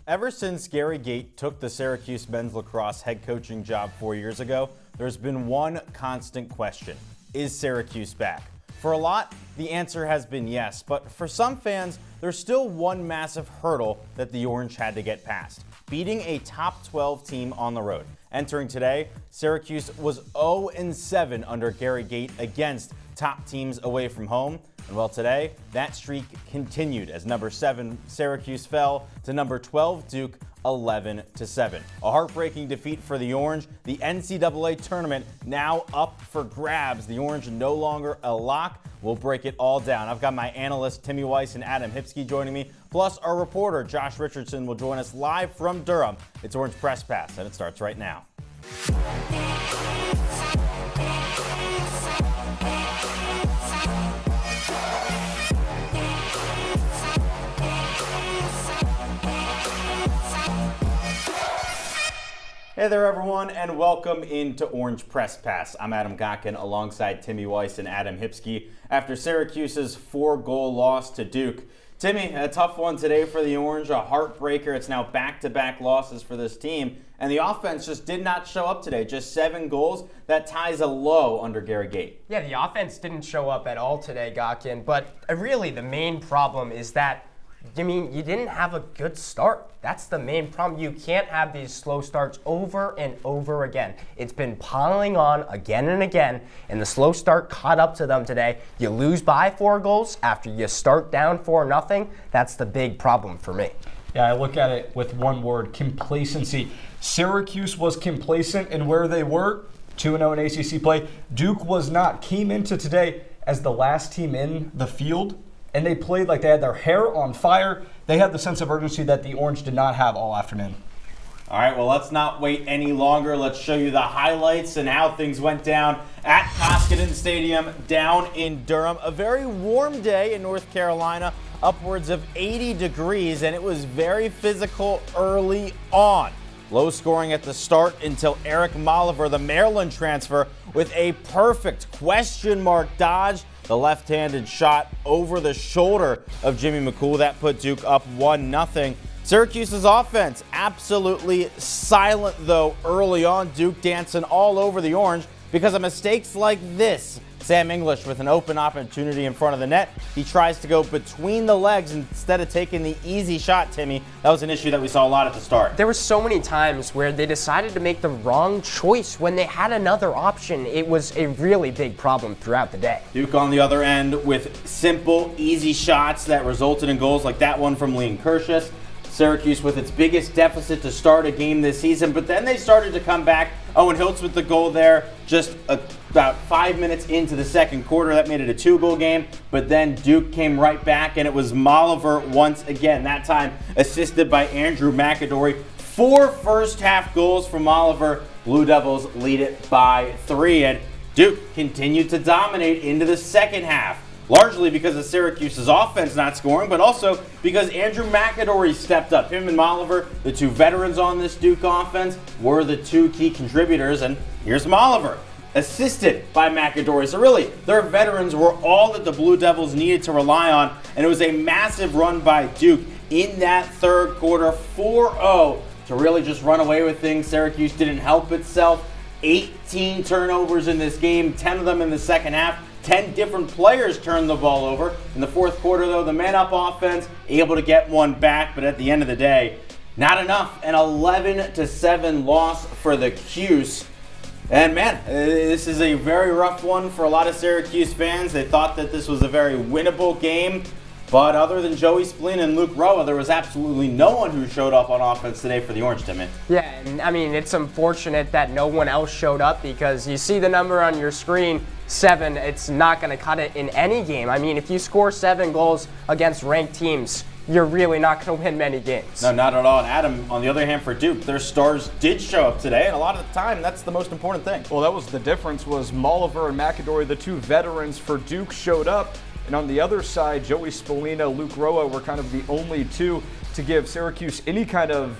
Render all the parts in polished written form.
Ever since Gary Gate took the Syracuse men's lacrosse head coaching job 4 years ago, there's been one constant question: is Syracuse back? For a lot, the answer has been yes, but for some fans, there's still one massive hurdle that the Orange had to get past: beating a top 12 team on the road. Entering today, Syracuse was 0-7 under Gary Gate against top teams away from home. And well, today, that streak continued as number 7 Syracuse fell to number 12 Duke 11-7. A heartbreaking defeat for the Orange. The NCAA tournament now up for grabs. The Orange no longer a lock. We'll break it all down. I've got my analysts Timmy, Weiss, and Adam Hipsky joining me. Plus, our reporter Josh Richardson will join us live from Durham. It's Orange Press Pass, and it starts right now. Hey there, everyone, and welcome into Orange Press Pass. I'm Adam Gotkin alongside Timmy, Weiss, and Adam Hipsky after Syracuse's 4-goal loss to Duke. Timmy, a tough one today for the Orange, a heartbreaker. It's now back-to-back losses for this team, and the offense just did not show up today. Just 7 goals. That ties a low under Gary Gate. Yeah, the offense didn't show up at all today, Gotkin, but really the main problem is that you didn't have a good start. That's the main problem. You can't have these slow starts over and over again. It's been piling on again and again, and the slow start caught up to them today. You lose by 4 goals after you start down 4-0. That's the big problem for me. Yeah, I look at it with one word: complacency. Syracuse was complacent in where they were, 2-0 in ACC play. Duke was not. Came into today as the last team in the field, and they played like they had their hair on fire. They had the sense of urgency that the Orange did not have all afternoon. All right, well, let's not wait any longer. Let's show you the highlights and how things went down at Gotkin Stadium down in Durham. A very warm day in North Carolina, upwards of 80 degrees, and it was very physical early on. Low scoring at the start until Eric Molliver, the Maryland transfer, with a perfect question mark dodge. The left-handed shot over the shoulder of Jimmy McCool. That put Duke up 1-0. Syracuse's offense absolutely silent, though, early on. Duke dancing all over the Orange because of mistakes like this. Sam English with an open opportunity in front of the net. He tries to go between the legs instead of taking the easy shot, Timmy. That was an issue that we saw a lot at the start. There were so many times where they decided to make the wrong choice when they had another option. It was a really big problem throughout the day. Duke on the other end with simple, easy shots that resulted in goals like that one from Leon Kirschus. Syracuse with its biggest deficit to start a game this season, but then they started to come back. Owen Hiltz with the goal there just about 5 minutes into the second quarter. That made it a 2-goal game, but then Duke came right back, and it was Molliver once again, that time assisted by Andrew McAdory. 4 first-half goals from Molliver. Blue Devils lead it by 3, and Duke continued to dominate into the second half. Largely because of Syracuse's offense not scoring, but also because Andrew McAdory stepped up. Him and Molliver, the 2 veterans on this Duke offense, were the 2 key contributors. And here's Molliver, assisted by McAdory. So really, their veterans were all that the Blue Devils needed to rely on. And it was a massive run by Duke in that third quarter, 4-0, to really just run away with things. Syracuse didn't help itself. 18 turnovers in this game, 10 of them in the second half. 10 different players turned the ball over. In the fourth quarter, though, the man-up offense able to get one back, but at the end of the day, not enough. An 11-7 loss for the Cuse. And man, this is a very rough one for a lot of Syracuse fans. They thought that this was a very winnable game, but other than Joey Spallina and Luke Roa, there was absolutely no one who showed up on offense today for the Orange, Timmy. Yeah, and I mean, it's unfortunate that no one else showed up because you see the number on your screen, 7, it's not going to cut it in any game. I mean, if you score 7 goals against ranked teams, you're really not going to win many games. No, not at all. And Adam, on the other hand, for Duke, their stars did show up today, and a lot of the time, that's the most important thing. Well, that was the difference, was Molliver and McAdory, the 2 veterans for Duke, showed up. And on the other side, Joey Spallina, Luke Roa were kind of the only 2 to give Syracuse any kind of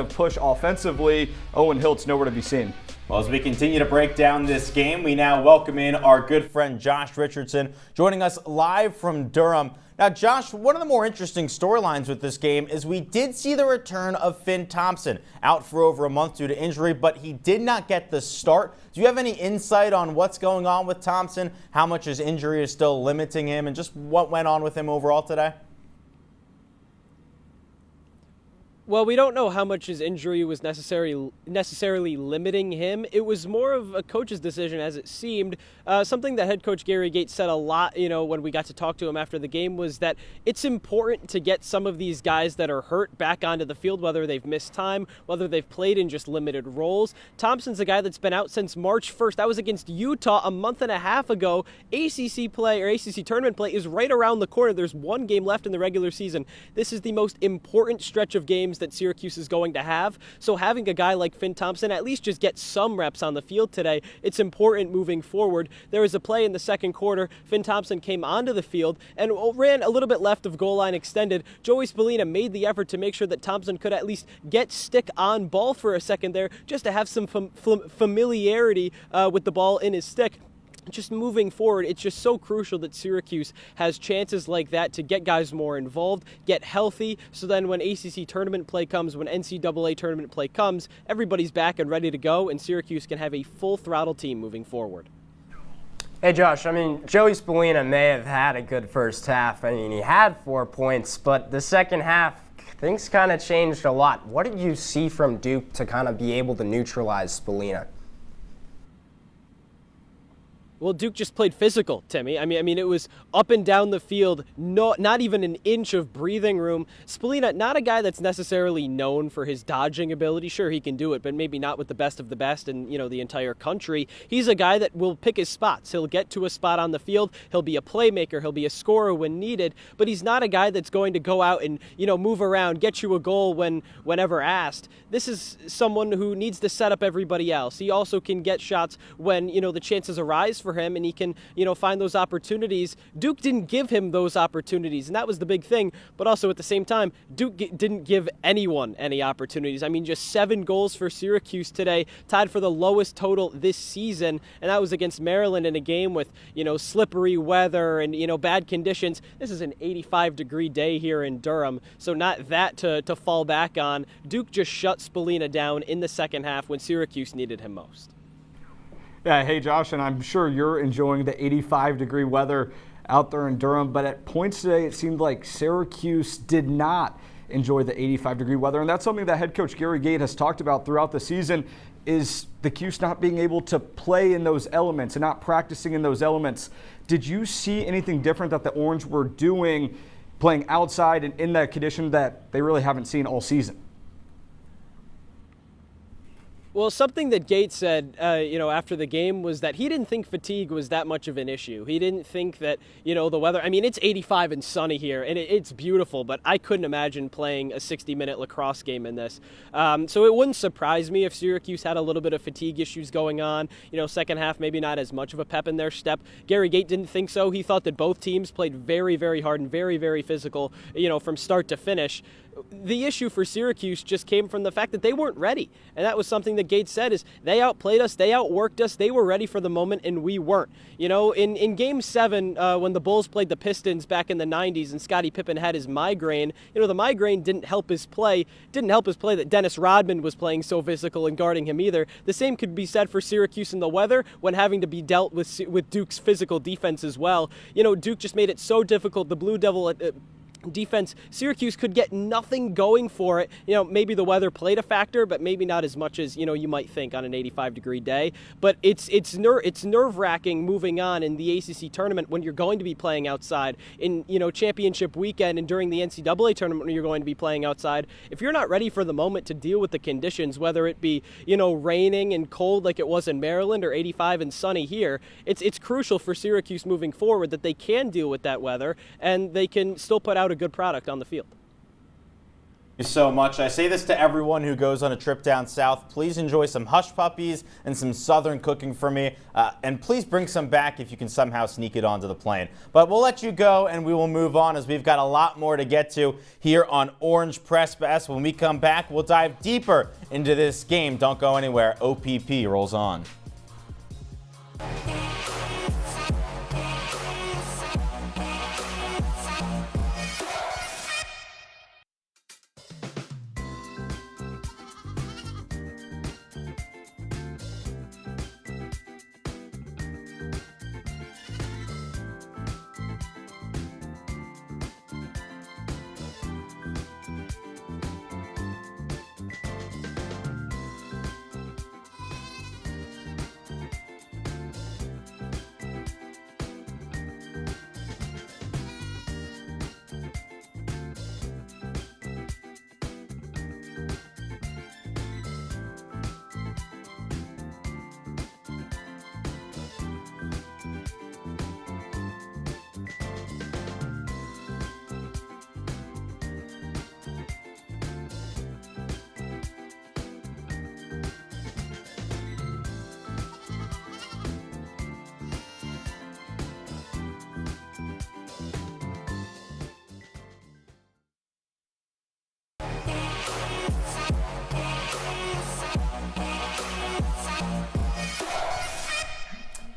push offensively. Owen Hiltz nowhere to be seen. Well, as we continue to break down this game, we now welcome in our good friend Josh Richardson, joining us live from Durham. Now, Josh, one of the more interesting storylines with this game is we did see the return of Finn Thompson, out for over a month due to injury, but he did not get the start. Do you have any insight on what's going on with Thompson, how much his injury is still limiting him, and just what went on with him overall today? Well, we don't know how much his injury was necessarily limiting him. It was more of a coach's decision, as it seemed. Something that head coach Gary Gates said a lot, when we got to talk to him after the game, was that it's important to get some of these guys that are hurt back onto the field, whether they've missed time, whether they've played in just limited roles. Thompson's a guy that's been out since March 1st. That was against Utah a month and a half ago. ACC play, or ACC tournament play, is right around the corner. There's one game left in the regular season. This is the most important stretch of games that Syracuse is going to have. So having a guy like Finn Thompson at least just get some reps on the field today, it's important moving forward. There was a play in the second quarter. Finn Thompson came onto the field and ran a little bit left of goal line extended. Joey Spallina made the effort to make sure that Thompson could at least get stick on ball for a second there, just to have some familiarity with the ball in his stick. Just moving forward, it's just so crucial that Syracuse has chances like that to get guys more involved, get healthy, so then when ACC tournament play comes, when NCAA tournament play comes, everybody's back and ready to go, and Syracuse can have a full throttle team moving forward. Hey, Josh, Joey Spallina may have had a good first half. He had 4 points, but the second half, things kind of changed a lot. What did you see from Duke to kind of be able to neutralize Spallina? Well, Duke just played physical, Timmy. It was up and down the field, not even an inch of breathing room. Spallina, not a guy that's necessarily known for his dodging ability. Sure, he can do it, but maybe not with the best of the best in, the entire country. He's a guy that will pick his spots. He'll get to a spot on the field. He'll be a playmaker. He'll be a scorer when needed, but he's not a guy that's going to go out and, move around, get you a goal whenever asked. This is someone who needs to set up everybody else. He also can get shots when, the chances arise for him, and he can, find those opportunities. Duke didn't give him those opportunities, and that was the big thing. But also at the same time, Duke didn't give anyone any opportunities. Just 7 goals for Syracuse today, tied for the lowest total this season, and that was against Maryland in a game with, slippery weather and, bad conditions. This is an 85-degree day here in Durham, so not that to fall back on. Duke just shut Spallina down in the second half when Syracuse needed him most. Yeah, hey Josh, and I'm sure you're enjoying the 85-degree weather out there in Durham, but at points today it seemed like Syracuse did not enjoy the 85-degree weather, and that's something that head coach Gary Gates has talked about throughout the season, is the Cuse not being able to play in those elements and not practicing in those elements. Did you see anything different that the Orange were doing, playing outside and in that condition that they really haven't seen all season? Well, something that Gates said, after the game was that he didn't think fatigue was that much of an issue. He didn't think that, the weather, it's 85 and sunny here, and it's beautiful, but I couldn't imagine playing a 60-minute lacrosse game in this. So it wouldn't surprise me if Syracuse had a little bit of fatigue issues going on. Second half, maybe not as much of a pep in their step. Gary Gates didn't think so. He thought that both teams played very, very hard and very, very physical, from start to finish. The issue for Syracuse just came from the fact that they weren't ready. And that was something that Gates said, is they outplayed us, they outworked us, they were ready for the moment, and we weren't. In Game 7, when the Bulls played the Pistons back in the 90s and Scottie Pippen had his migraine, the migraine didn't help his play. Didn't help his play that Dennis Rodman was playing so physical and guarding him either. The same could be said for Syracuse in the weather when having to be dealt with Duke's physical defense as well. Duke just made it so difficult. The Blue Devil defense, Syracuse could get nothing going for it. Maybe the weather played a factor, but maybe not as much as, you might think on an 85-degree day. But it's nerve-wracking moving on in the ACC tournament when you're going to be playing outside in, championship weekend and during the NCAA tournament when you're going to be playing outside. If you're not ready for the moment to deal with the conditions, whether it be, raining and cold like it was in Maryland or 85 and sunny here, it's crucial for Syracuse moving forward that they can deal with that weather and they can still put out a good product on the field. You so much. I say this to everyone who goes on a trip down south. Please enjoy some hush puppies and some southern cooking for me. And please bring some back if you can somehow sneak it onto the plane. But we'll let you go and we will move on as we've got a lot more to get to here on Orange Press Pass. When we come back, we'll dive deeper into this game. Don't go anywhere. OPP rolls on.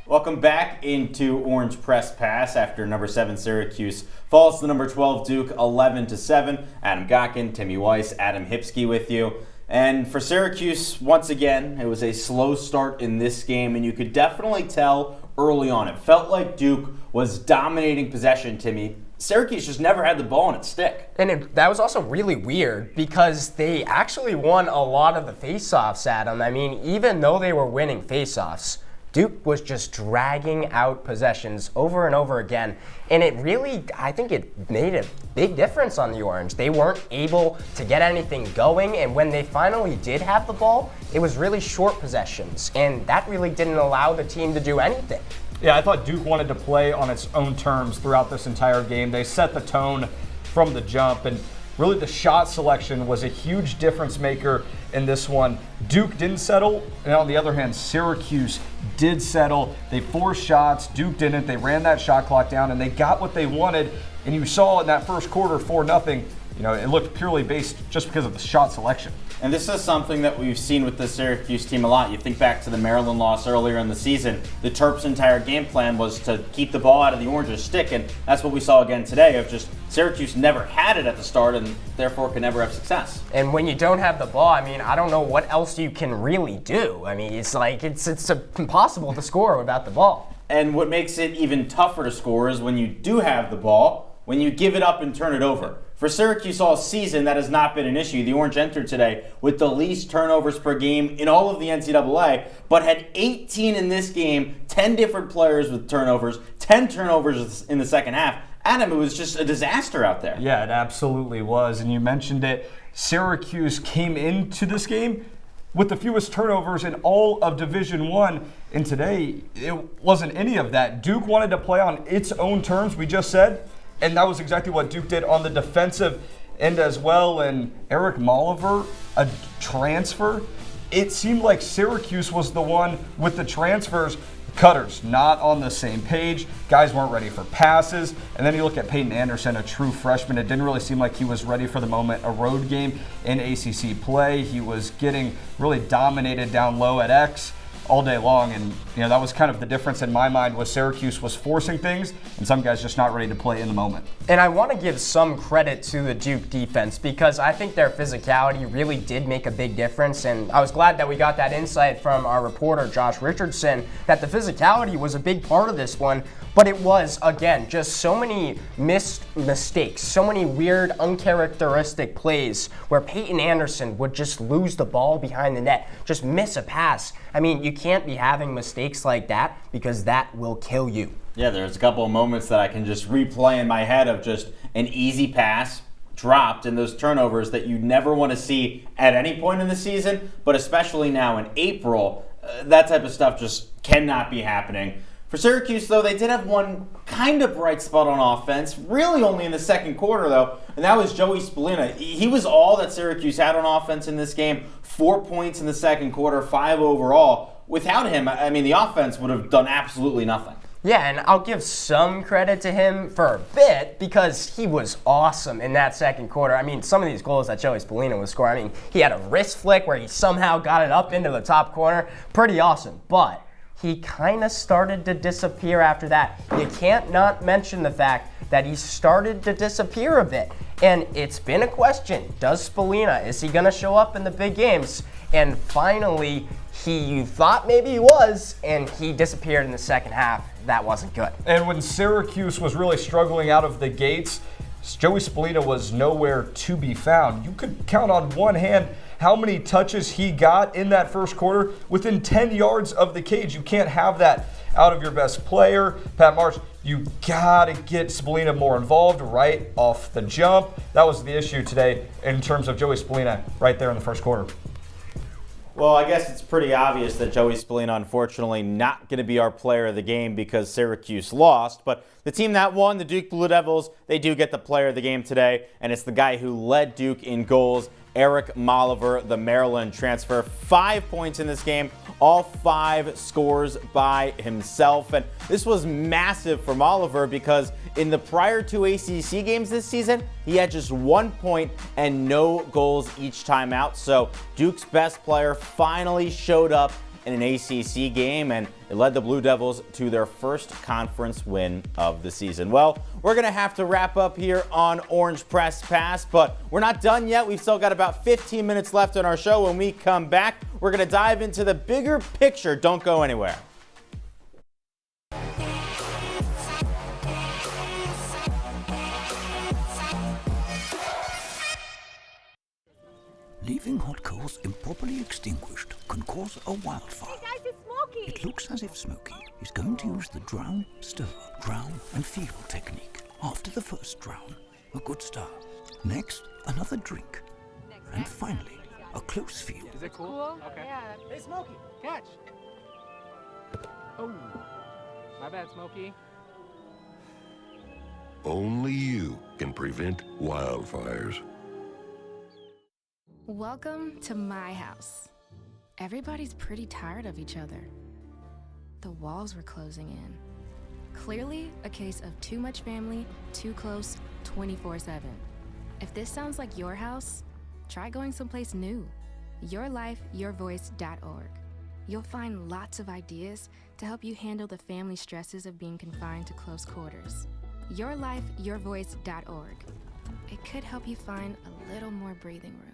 Welcome back into Orange Press Pass after number 7 Syracuse falls to number 12 Duke 11-7. Adam Gotkin, Timmy Weiss, Adam Hipsky with you. And for Syracuse, once again, it was a slow start in this game, and you could definitely tell early on. It felt like Duke was dominating possession, Timmy. Syracuse just never had the ball on its stick. And that was also really weird because they actually won a lot of the faceoffs, Adam. I mean, even though they were winning faceoffs, Duke was just dragging out possessions over and over again. And it really, I think it made a big difference on the Orange. They weren't able to get anything going, and when they finally did have the ball, it was really short possessions. And that really didn't allow the team to do anything. Yeah, I thought Duke wanted to play on its own terms throughout this entire game. They set the tone from the jump, and really the shot selection was a huge difference maker in this one. Duke didn't settle, and on the other hand, Syracuse did settle. They forced shots, Duke didn't. They ran that shot clock down, and they got what they wanted. And you saw in that first quarter, 4-0, it looked purely based just because of the shot selection. And this is something that we've seen with the Syracuse team a lot. You think back to the Maryland loss earlier in the season. The Terps' entire game plan was to keep the ball out of the Orange's stick, and that's what we saw again today of just Syracuse never had it at the start and therefore could never have success. And when you don't have the ball, I mean, I don't know what else you can really do. I mean, it's like it's impossible to score without the ball. And what makes it even tougher to score is when you do have the ball, when you give it up and turn it over. For Syracuse all season, that has not been an issue. The Orange entered today with the least turnovers per game in all of the NCAA, but had 18 in this game, 10 different players with turnovers, 10 turnovers in the second half. Adam, it was just a disaster out there. Yeah, it absolutely was. And you mentioned it. Syracuse came into this game with the fewest turnovers in all of Division I. And today, it wasn't any of that. Duke wanted to play on its own terms, we just said. And that was exactly what Duke did on the defensive end as well. And Eric Molliver, a transfer, it seemed like Syracuse was the one with the transfers. Cutters not on the same page. Guys weren't ready for passes. And then you look at Peyton Anderson, a true freshman. It didn't really seem like he was ready for the moment. A road game in ACC play. He was getting really dominated down low at X all day long, and that was kind of the difference in my mind. Was Syracuse was forcing things, and some guys just not ready to play in the moment. And I want to give some credit to the Duke defense because I think their physicality really did make a big difference, and I was glad that we got that insight from our reporter Josh Richardson that the physicality was a big part of this one. But it was, again, just so many missed mistakes, so many weird, uncharacteristic plays where Peyton Anderson would just lose the ball behind the net, just miss a pass. I mean, you can't be having mistakes like that because that will kill you. Yeah, there's a couple of moments that I can just replay in my head of just an easy pass dropped and those turnovers that you never want to see at any point in the season, but especially now in April, that type of stuff just cannot be happening. For Syracuse, though, they did have one kind of bright spot on offense, really only in the second quarter, though, and that was Joey Spallina. He was all that Syracuse had on offense in this game. 4 points in the second quarter, 5 overall. Without him, I mean, the offense would have done absolutely nothing. Yeah, and I'll give some credit to him for a bit because he was awesome in that second quarter. I mean, some of these goals that Joey Spallina was scoring, I mean, he had a wrist flick where he somehow got it up into the top corner. Pretty awesome. But he kind of started to disappear after that. You can't not mention the fact that he started to disappear a bit. And it's been a question. Does Spallina, is he going to show up in the big games? And finally, you thought maybe he was, and he disappeared in the second half. That wasn't good. And when Syracuse was really struggling out of the gates, Joey Spallina was nowhere to be found. You could count on one hand how many touches he got in that first quarter within 10 yards of the cage. You can't have that out of your best player. Pat Marsh, you gotta get Spallina more involved right off the jump. That was the issue today in terms of Joey Spallina right there in the first quarter. Well, I guess it's pretty obvious that Joey Spallina, unfortunately, not going to be our player of the game because Syracuse lost. But the team that won, the Duke Blue Devils, they do get the player of the game today, and it's the guy who led Duke in goals, Eric Molliver, the Maryland transfer. 5 points in this game, all 5 scores by himself. And this was massive for Molliver because in the prior 2 ACC games this season, he had just 1 point and no goals each time out. So Duke's best player finally showed up in an ACC game, and it led the Blue Devils to their first conference win of the season. Well, we're going to have to wrap up here on Orange Press Pass, but we're not done yet. We've still got about 15 minutes left on our show. When we come back, we're going to dive into the bigger picture. Don't go anywhere. Leaving hot coals improperly extinguished can cause a wildfire. Hey guys, it's Smokey! It looks as if Smokey is going to use the drown, stir, drown and feel technique. After the first drown, a good start. Next, another drink. And finally, a close feel. Is it cool? Okay. Yeah. Hey, Smokey, catch. Oh, my bad, Smokey. Only you can prevent wildfires. Welcome to my house. Everybody's pretty tired of each other. The walls were closing in. Clearly a case of too much family, too close, 24/7. If this sounds like your house, try going someplace new. YourLifeYourVoice.org. You'll find lots of ideas to help you handle the family stresses of being confined to close quarters. YourLifeYourVoice.org. It could help you find a little more breathing room.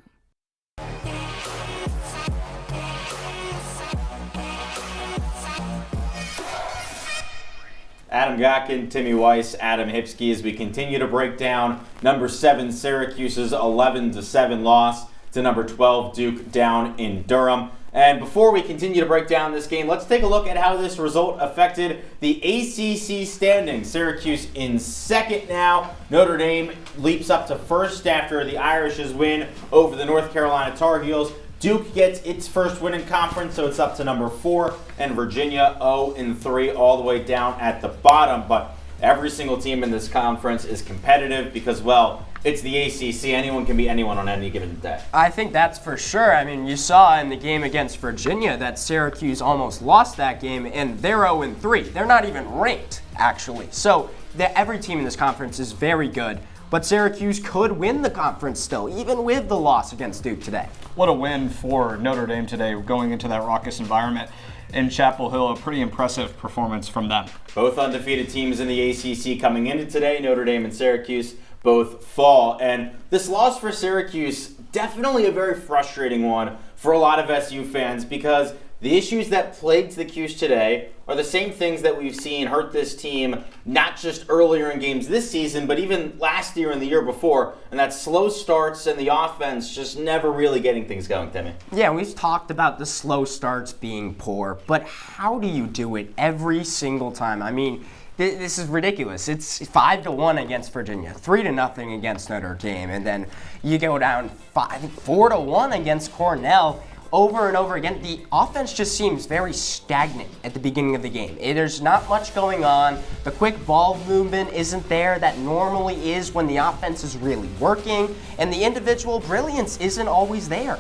Adam Gotkin, Timmy Weiss, Adam Hipsky as we continue to break down number 7 Syracuse's 11-7 loss to number 12 Duke down in Durham. And before we continue to break down this game, let's take a look at how this result affected the ACC standings. Syracuse in second now. Notre Dame leaps up to first after the Irish's win over the North Carolina Tar Heels. Duke gets its first win in conference, so it's up to number 4, and Virginia 0-3 all the way down at the bottom. But every single team in this conference is competitive because, well, it's the ACC. Anyone can be anyone on any given day. I think that's for sure. I mean, you saw in the game against Virginia that Syracuse almost lost that game, and they're 0-3. They're not even ranked, actually. So every team in this conference is very good. But Syracuse could win the conference still, even with the loss against Duke today. What a win for Notre Dame today, going into that raucous environment in Chapel Hill. A pretty impressive performance from them. Both undefeated teams in the ACC coming into today, Notre Dame and Syracuse, both fall. And this loss for Syracuse, definitely a very frustrating one for a lot of SU fans because the issues that plagued the Cuse today are the same things that we've seen hurt this team, not just earlier in games this season, but even last year and the year before. And that's slow starts and the offense just never really getting things going, Timmy. Yeah, we've talked about the slow starts being poor, but how do you do it every single time? I mean, this is ridiculous. It's 5-1 against Virginia, 3-0 against Notre Dame, and then you go down 4-1 against Cornell. over and over again, the offense just seems very stagnant at the beginning of the game. There's not much going on. The quick ball movement isn't there that normally is when the offense is really working, and the individual brilliance isn't always there.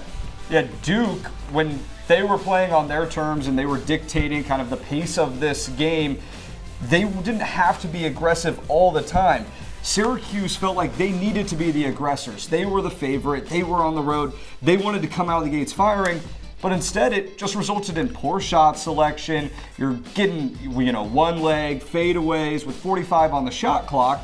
Yeah, Duke, when they were playing on their terms and they were dictating kind of the pace of this game, they didn't have to be aggressive all the time. Syracuse felt like they needed to be the aggressors. They were the favorite. They were on the road. They wanted to come out of the gates firing, but instead it just resulted in poor shot selection. You're getting, one leg fadeaways with 45 on the shot clock,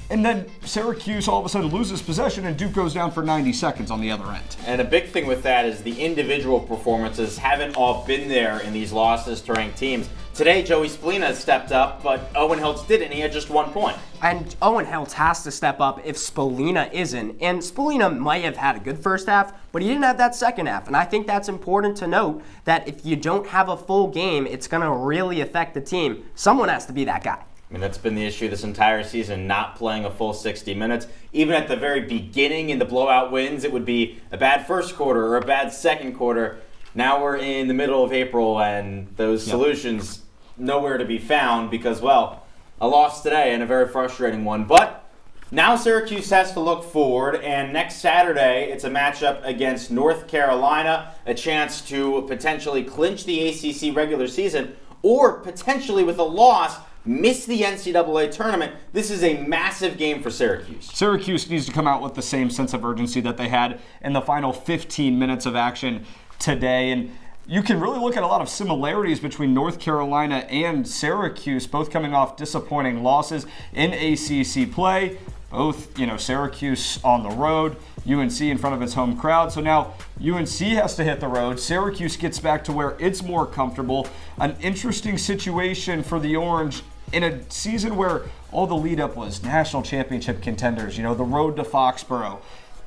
and then Syracuse all of a sudden loses possession and Duke goes down for 90 seconds on the other end. And a big thing with that is the individual performances haven't all been there in these losses to ranked teams. Today, Joey Spallina stepped up, but Owen Hiltz didn't. He had just 1 point. And Owen Hiltz has to step up if Spallina isn't. And Spallina might have had a good first half, but he didn't have that second half. And I think that's important to note, that if you don't have a full game, it's going to really affect the team. Someone has to be that guy. I mean, that's been the issue this entire season, not playing a full 60 minutes. Even at the very beginning in the blowout wins, it would be a bad first quarter or a bad second quarter. Now we're in the middle of April, and those solutions nowhere to be found because, well, a loss today and a very frustrating one. But now Syracuse has to look forward, and next Saturday it's a matchup against North Carolina, a chance to potentially clinch the ACC regular season or potentially with a loss miss the NCAA tournament. This is a massive game for Syracuse. Syracuse needs to come out with the same sense of urgency that they had in the final 15 minutes of action today. And you can really look at a lot of similarities between North Carolina and Syracuse, both coming off disappointing losses in ACC play. Both, Syracuse on the road, UNC in front of its home crowd. So now UNC has to hit the road. Syracuse gets back to where it's more comfortable. An interesting situation for the Orange in a season where all the lead up was national championship contenders, the road to Foxborough.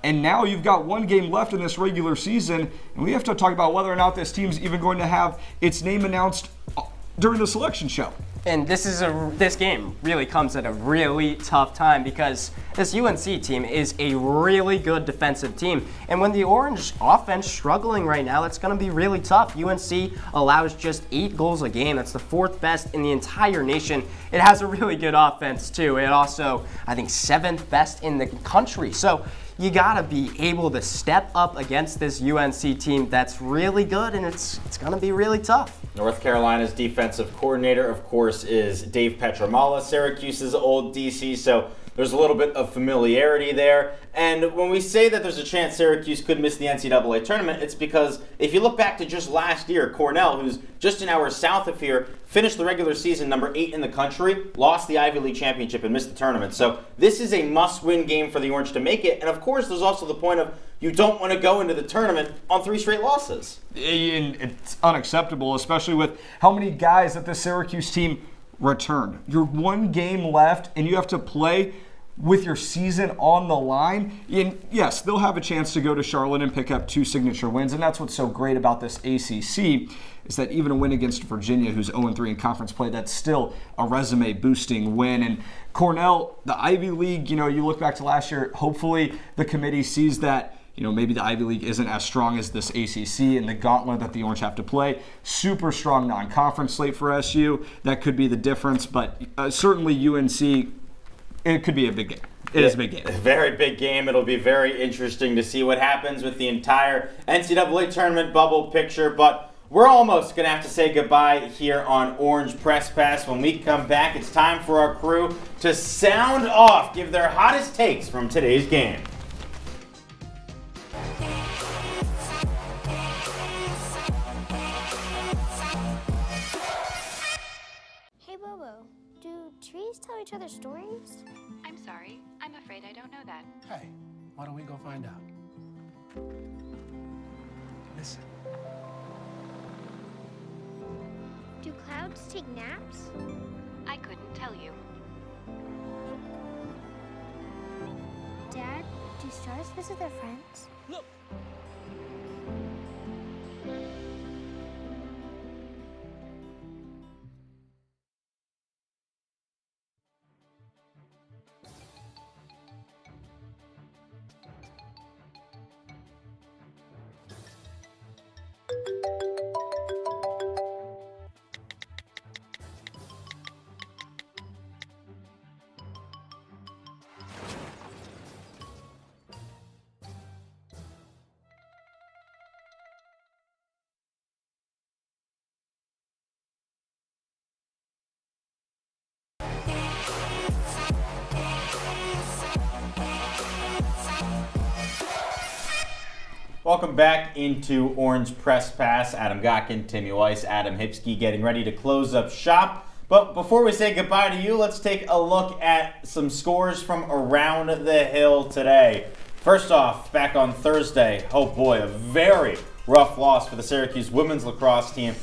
And now you've got 1 game left in this regular season, and we have to talk about whether or not this team's even going to have its name announced during the selection show. And this game really comes at a really tough time because this UNC team is a really good defensive team. And when the Orange offense struggling right now, it's going to be really tough. UNC allows just 8 goals a game. That's the 4th best in the entire nation. It has a really good offense too. It also, I think, 7th best in the country. So you gotta be able to step up against this UNC team that's really good, and it's gonna be really tough. North Carolina's defensive coordinator, of course, is Dave Petramala, Syracuse's old DC, so there's a little bit of familiarity there. And when we say that there's a chance Syracuse could miss the NCAA tournament, it's because if you look back to just last year, Cornell, who's just an hour south of here, finished the regular season number 8 in the country, lost the Ivy League championship, and missed the tournament. So this is a must-win game for the Orange to make it. And of course, there's also the point of you don't want to go into the tournament on 3 straight losses. It's unacceptable, especially with how many guys that the Syracuse team returned. You're 1 game left, and you have to play with your season on the line. And yes, they'll have a chance to go to Charlotte and pick up 2 signature wins, and that's what's so great about this ACC, is that even a win against Virginia, who's 0-3 in conference play, that's still a resume-boosting win. And Cornell, the Ivy League, you look back to last year, hopefully the committee sees that maybe the Ivy League isn't as strong as this ACC and the gauntlet that the Orange have to play. Super strong non-conference slate for SU. That could be the difference, but certainly UNC, it could be a big game. It is a big game. A very big game. It'll be very interesting to see what happens with the entire NCAA tournament bubble picture, but we're almost going to have to say goodbye here on Orange Press Pass. When we come back, it's time for our crew to sound off, give their hottest takes from today's game. Hey Bobo, do trees tell each other stories? I'm sorry. I'm afraid I don't know that. Hey, why don't we go find out? Listen. Do clouds take naps? I couldn't tell you. Dad, do stars visit their friends? Look! Welcome back into Orange Press Pass. Adam Gotkin, Timmy Weiss, Adam Hipsky getting ready to close up shop. But before we say goodbye to you, let's take a look at some scores from around the hill today. First off, back on Thursday, oh boy, a very rough loss for the Syracuse women's lacrosse team.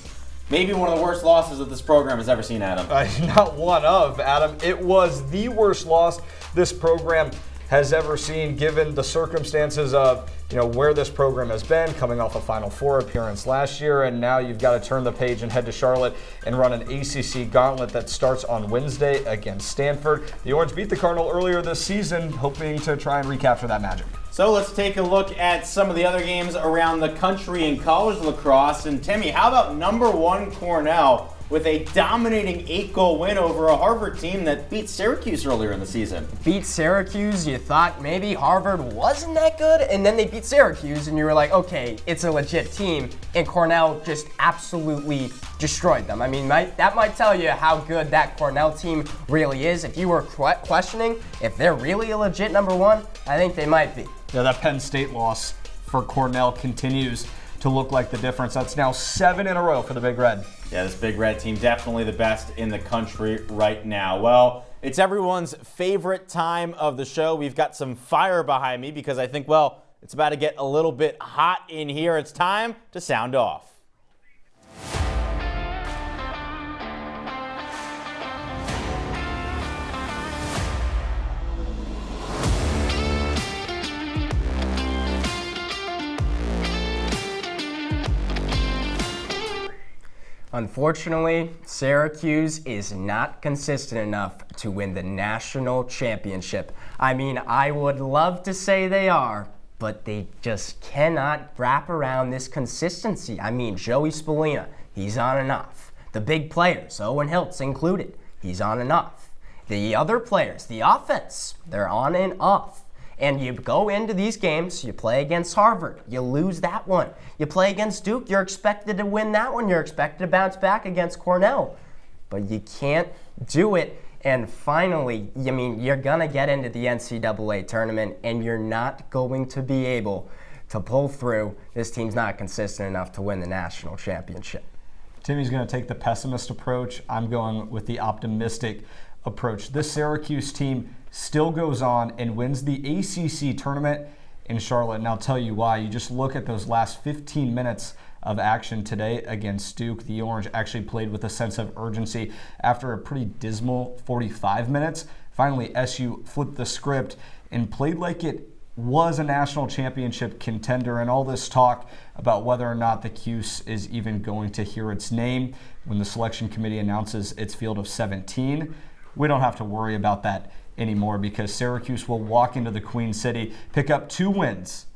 Maybe one of the worst losses that this program has ever seen, Adam. Not one of, Adam. It was the worst loss this program has ever seen, given the circumstances of where this program has been, coming off a Final Four appearance last year, and now you've got to turn the page and head to Charlotte and run an ACC gauntlet that starts on Wednesday against Stanford. The Orange beat the Cardinal earlier this season, hoping to try and recapture that magic. So let's take a look at some of the other games around the country in college lacrosse. And Timmy, how about number 1 Cornell with a dominating 8-goal win over a Harvard team that beat Syracuse earlier in the season? Beat Syracuse, you thought maybe Harvard wasn't that good, and then they beat Syracuse, and you were like, okay, it's a legit team, and Cornell just absolutely destroyed them. I mean, that might tell you how good that Cornell team really is. If you were questioning if they're really a legit number 1, I think they might be. Yeah, that Penn State loss for Cornell continues to look like the difference. That's now 7 in a row for the Big Red. Yeah, this Big Red team definitely the best in the country right now. Well, it's everyone's favorite time of the show. We've got some fire behind me because I think, well, it's about to get a little bit hot in here. It's time to sound off. Unfortunately, Syracuse is not consistent enough to win the national championship. I mean, I would love to say they are, but they just cannot wrap around this consistency. I mean, Joey Spallina, he's on and off. The big players, Owen Hiltz included, he's on and off. The other players, the offense, they're on and off. And you go into these games, you play against Harvard, you lose that one. You play against Duke, you're expected to win that one. You're expected to bounce back against Cornell. But you can't do it. And finally, you're going to get into the NCAA tournament, and you're not going to be able to pull through. This team's not consistent enough to win the national championship. Timmy's going to take the pessimist approach. I'm going with the optimistic approach. This Syracuse team still goes on and wins the ACC tournament in Charlotte. And I'll tell you why. You just look at those last 15 minutes of action today against Duke. The Orange actually played with a sense of urgency after a pretty dismal 45 minutes. Finally, SU flipped the script and played like it was a national championship contender. And all this talk about whether or not the Cuse is even going to hear its name when the selection committee announces its field of 17, we don't have to worry about that anymore, because Syracuse will walk into the Queen City, pick up 2 wins,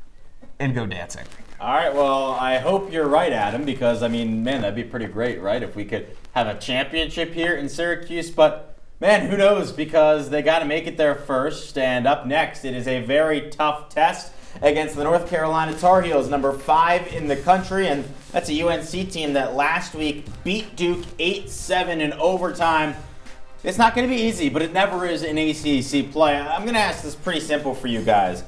and go dancing. All right, well, I hope you're right, Adam, because, man, that'd be pretty great, right, if we could have a championship here in Syracuse. But, man, who knows, because they got to make it there first. And up next, it is a very tough test against the North Carolina Tar Heels, number 5 in the country. And that's a UNC team that last week beat Duke 8-7 in overtime. It's not going to be easy, but it never is in ACC play. I'm going to ask this pretty simple for you guys.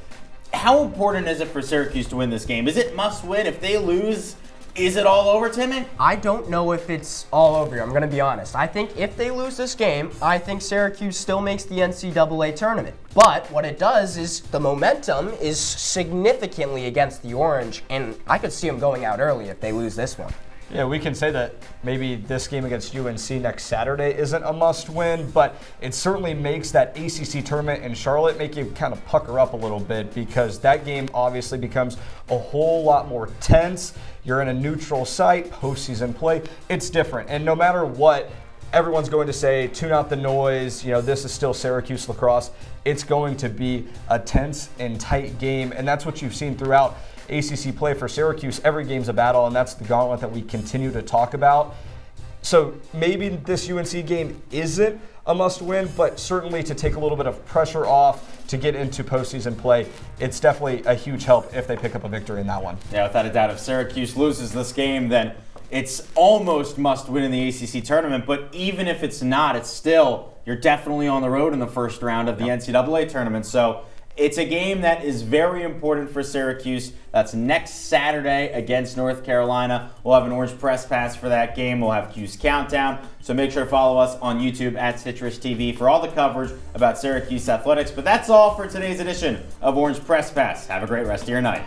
How important is it for Syracuse to win this game? Is it must win? If they lose, is it all over, Timmy? I don't know if it's all over. I'm going to be honest. I think if they lose this game, I think Syracuse still makes the NCAA tournament. But what it does is the momentum is significantly against the Orange, and I could see them going out early if they lose this one. Yeah, we can say that maybe this game against UNC next Saturday isn't a must-win, but it certainly makes that ACC tournament in Charlotte make you kind of pucker up a little bit, because that game obviously becomes a whole lot more tense. You're in a neutral site, postseason play. It's different, and no matter what, everyone's going to say, tune out the noise, this is still Syracuse lacrosse. It's going to be a tense and tight game, and that's what you've seen throughout ACC play for Syracuse. Every game's a battle, and that's the gauntlet that we continue to talk about. So maybe this UNC game isn't a must-win, but certainly to take a little bit of pressure off to get into postseason play, it's definitely a huge help if they pick up a victory in that one. Yeah, without a doubt, if Syracuse loses this game, then it's almost must-win in the ACC tournament. But even if it's not, it's still, you're definitely on the road in the first round of the NCAA tournament. So it's a game that is very important for Syracuse. That's next Saturday against North Carolina. We'll have an Orange Press Pass for that game. We'll have Q's Countdown. So make sure to follow us on YouTube at CitrusTV for all the coverage about Syracuse athletics. But that's all for today's edition of Orange Press Pass. Have a great rest of your night.